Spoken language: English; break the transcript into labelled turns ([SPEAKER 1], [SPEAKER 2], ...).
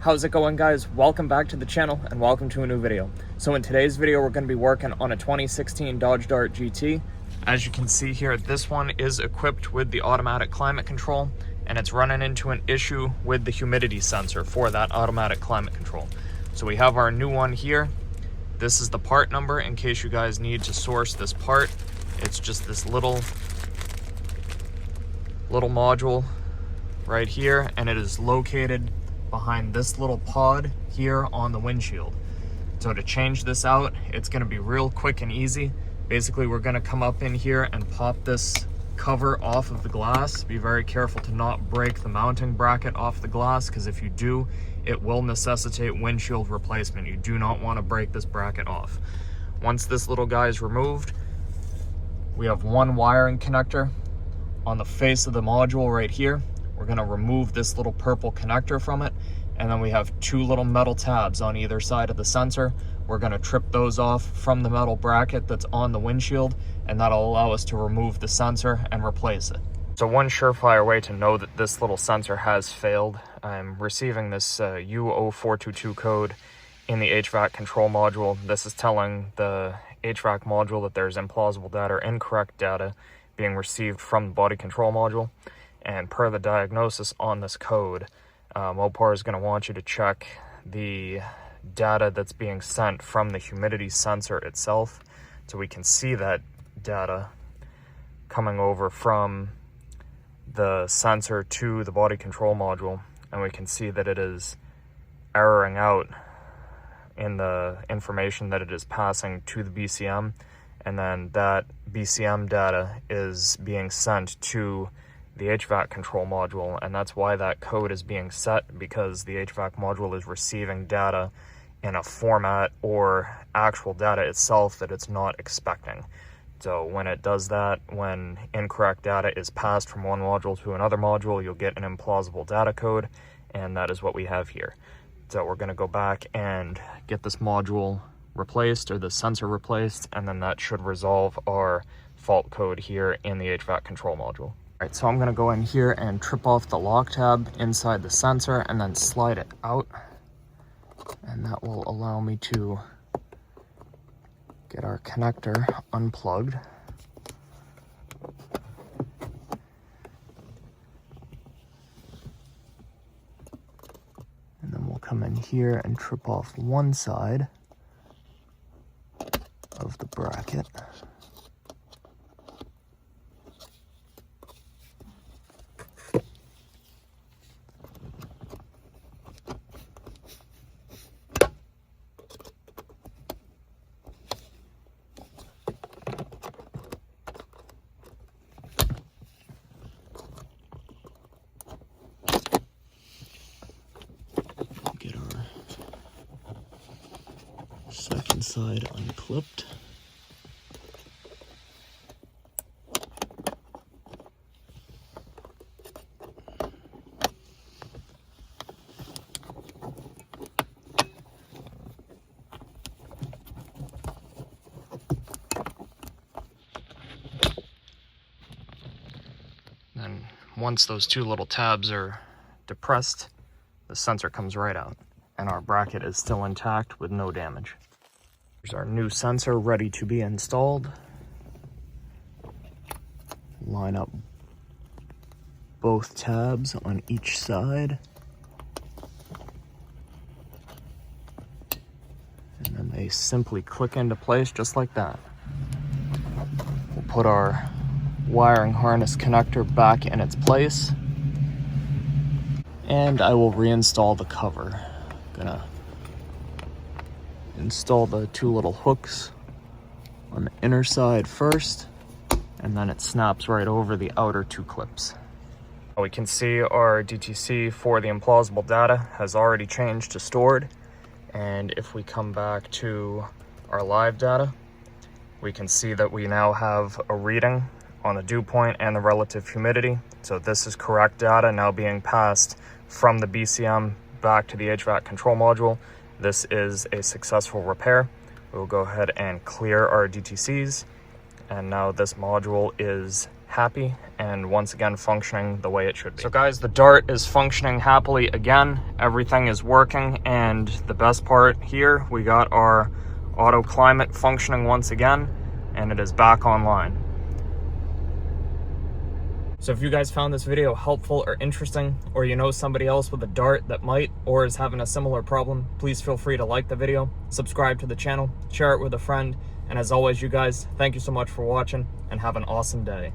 [SPEAKER 1] How's it going, guys? Welcome back to the channel and welcome to a new video. So in today's video, we're going to be working on a 2016 Dodge Dart GT. As you can see here, this one is equipped with the automatic climate control, and it's running into an issue with the humidity sensor for that automatic climate control. So we have our new one here. This is the part number in case you guys need to source this part. It's just this little module right here, and it is located behind this little pod here on the windshield. So to change this out, it's going to be real quick and easy. Basically, we're going to come up in here and pop this cover off of the glass. Be very careful to not break the mounting bracket off the glass, because if you do, it will necessitate windshield replacement. You do not want to break this bracket off. Once this little guy is removed, we have one wiring connector on the face of the module right here. We're going to remove this little purple connector from it, and then we have two little metal tabs on either side of the sensor. We're going to trip those off from the metal bracket that's on the windshield, and that'll allow us to remove the sensor and replace it. So one surefire way to know that this little sensor has failed, I'm receiving this U0422 code in the HVAC control module. This is telling the HVAC module that there's implausible data or incorrect data being received from the body control module. And per the diagnosis on this code, Mopar is going to want you to check the data that's being sent from the humidity sensor itself, so we can see that data coming over from the sensor to the body control module, and we can see that it is erroring out in the information that it is passing to the BCM, and then that BCM data is being sent to the HVAC control module, and that's why that code is being set, because the HVAC module is receiving data in a format or actual data itself that it's not expecting. So when it does that, when incorrect data is passed from one module to another module, you'll get an implausible data code, and that is what we have here. So we're going to go back and get this module replaced, or the sensor replaced, and then that should resolve our fault code here in the HVAC control module. Alright, so I'm going to go in here and trip off the lock tab inside the sensor and then slide it out. And that will allow me to get our connector unplugged. And then we'll come in here and trip off one side of the bracket. Get our second side unclipped. And once those two little tabs are depressed, the sensor comes right out, and our bracket is still intact with no damage. Here's our new sensor ready to be installed. Line up both tabs on each side, and then they simply click into place just like that. We'll put our wiring harness connector back in its place, and I will reinstall the cover. Gonna install the two little hooks on the inner side first, and then it snaps right over the outer two clips. We can see our DTC for the implausible data has already changed to stored, and if we come back to our live data, we can see that we now have a reading on the dew point and the relative humidity. So this is correct data now being passed from the BCM back to the HVAC control module. This is a successful repair. We'll go ahead and clear our DTCs, and now this module is happy and once again functioning the way it should be. So guys, the Dart is functioning happily again. Everything is working, and the best part here, we got our auto climate functioning once again, and it is back online. So if you guys found this video helpful or interesting, or you know somebody else with a Dart that might or is having a similar problem, please feel free to like the video, subscribe to the channel, share it with a friend, and as always, you guys, thank you so much for watching, and have an awesome day.